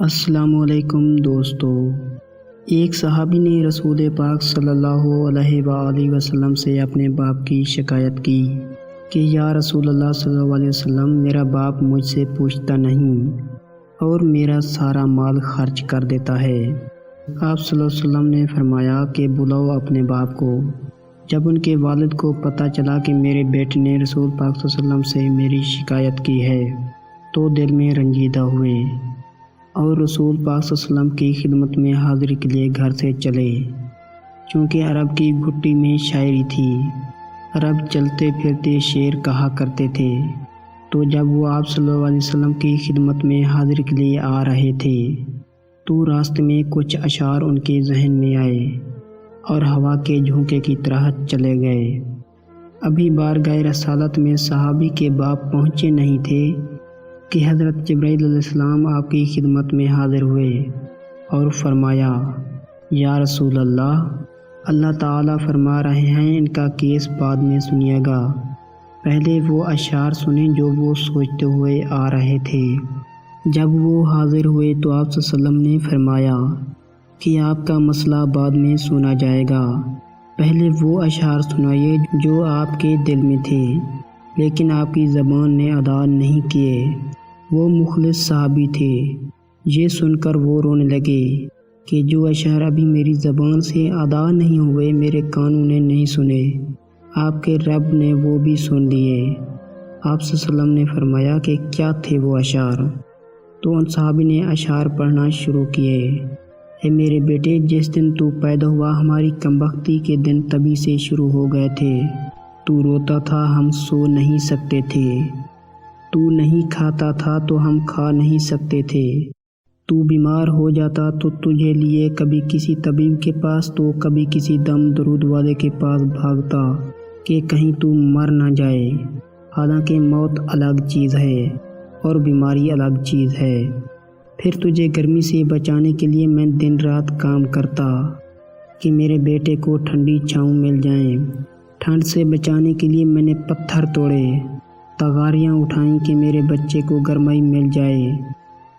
السلام علیکم دوستو۔ ایک صحابی نے رسول پاک صلی اللہ علیہ وآلہ وسلم سے اپنے باپ کی شکایت کی کہ یا رسول اللہ صلی اللہ علیہ وسلم، میرا باپ مجھ سے پوچھتا نہیں اور میرا سارا مال خرچ کر دیتا ہے۔ آپ صلی اللہ علیہ وسلم نے فرمایا کہ بلاؤ اپنے باپ کو۔ جب ان کے والد کو پتہ چلا کہ میرے بیٹے نے رسول پاک صلی اللہ علیہ وسلم سے میری شکایت کی ہے تو دل میں رنجیدہ ہوئے اور رسول پاک صلی اللہ علیہ وسلم کی خدمت میں حاضری کے لیے گھر سے چلے۔ چونکہ عرب کی گھٹی میں شاعری تھی، عرب چلتے پھرتے شعر کہا کرتے تھے، تو جب وہ آپ صلی اللہ علیہ وسلم کی خدمت میں حاضری کے لیے آ رہے تھے تو راستے میں کچھ اشعار ان کے ذہن میں آئے اور ہوا کے جھونکے کی طرح چلے گئے۔ ابھی بارگاہ رسالت میں صحابی کے باپ پہنچے نہیں تھے کہ حضرت جبرائیل علیہ السلام آپ کی خدمت میں حاضر ہوئے اور فرمایا، یا رسول اللہ، اللہ تعالیٰ فرما رہے ہیں ان کا کیس بعد میں سنیے گا، پہلے وہ اشعار سنیں جو وہ سوچتے ہوئے آ رہے تھے۔ جب وہ حاضر ہوئے تو آپ صلی اللہ علیہ وسلم نے فرمایا کہ آپ کا مسئلہ بعد میں سنا جائے گا، پہلے وہ اشعار سنائیے جو آپ کے دل میں تھے لیکن آپ کی زبان نے ادا نہیں کیے۔ وہ مخلص صحابی تھے۔ یہ سن کر وہ رونے لگے کہ جو اشعار ابھی میری زبان سے ادا نہیں ہوئے، میرے کانوں نے نہیں سنے، آپ کے رب نے وہ بھی سن لیے۔ آپ صلی اللہ علیہ وسلم نے فرمایا کہ کیا تھے وہ اشعار؟ تو ان صحابی نے اشعار پڑھنا شروع کیے۔ اے میرے بیٹے، جس دن تو پیدا ہوا ہماری کمبختی کے دن تبھی سے شروع ہو گئے تھے۔ تو روتا تھا، ہم سو نہیں سکتے تھے۔ تو نہیں کھاتا تھا تو ہم کھا نہیں سکتے تھے۔ تو بیمار ہو جاتا تو تجھے لیے کبھی کسی طبیب کے پاس تو کبھی کسی دم درود والے کے پاس بھاگتا کہ کہیں تو مر نہ جائے۔ حالانکہ موت الگ چیز ہے اور بیماری الگ چیز ہے۔ پھر تجھے گرمی سے بچانے کے لیے میں دن رات کام کرتا کہ میرے بیٹے کو ٹھنڈی چھاؤں مل جائیں۔ ٹھنڈ سے بچانے کے لیے میں نے پتھر توڑے، تغاریاں اٹھائیں کہ میرے بچے کو گرمائی مل جائے۔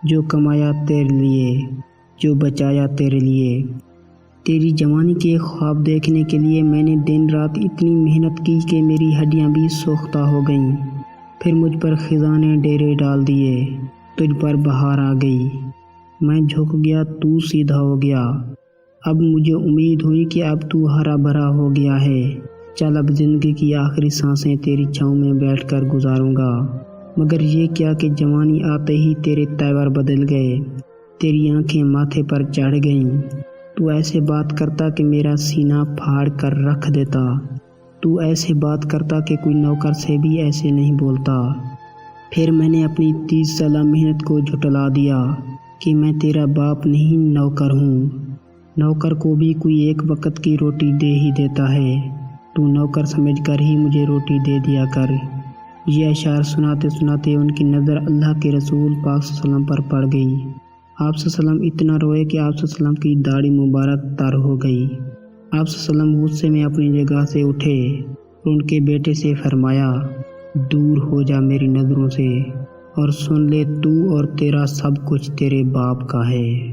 جو کمایا تیرے لیے، جو بچایا تیرے لیے۔ تیری جوانی کے خواب دیکھنے کے لیے میں نے دن رات اتنی محنت کی کہ میری ہڈیاں بھی سوختہ ہو گئیں۔ پھر مجھ پر خزاں نے ڈیرے ڈال دیے، تجھ پر بہار آ گئی، میں جھک گیا تو سیدھا ہو گیا۔ اب مجھے امید ہوئی کہ اب تو ہرا بھرا ہو گیا ہے، چل اب زندگی کی آخری سانسیں تیری چھاؤں میں بیٹھ کر گزاروں گا۔ مگر یہ کیا کہ جوانی آتے ہی تیرے تیور بدل گئے، تیری آنکھیں ماتھے پر چڑھ گئیں۔ تو ایسے بات کرتا کہ میرا سینہ پھاڑ کر رکھ دیتا، تو ایسے بات کرتا کہ کوئی نوکر سے بھی ایسے نہیں بولتا۔ پھر میں نے اپنی 30 سالہ محنت کو جھٹلا دیا کہ میں تیرا باپ نہیں، نوکر ہوں۔ نوکر کو بھی کوئی ایک وقت کی روٹی دے ہی دیتا ہے، تو نوکر سمجھ کر ہی مجھے روٹی دے دیا کر۔ یہ اشعار سناتے سناتے ان کی نظر اللہ کے رسول پاک صلی اللہ علیہ وسلم پر پڑ گئی۔ آپ صلی اللہ علیہ وسلم اتنا روئے کہ آپ صلی اللہ علیہ وسلم کی داڑھی مبارک تر ہو گئی۔ آپ صلی اللہ علیہ وسلم غصے میں اپنی جگہ سے اٹھے اور ان کے بیٹے سے فرمایا، دور ہو جا میری نظروں سے اور سن لے، تو اور تیرا سب کچھ تیرے باپ کا ہے۔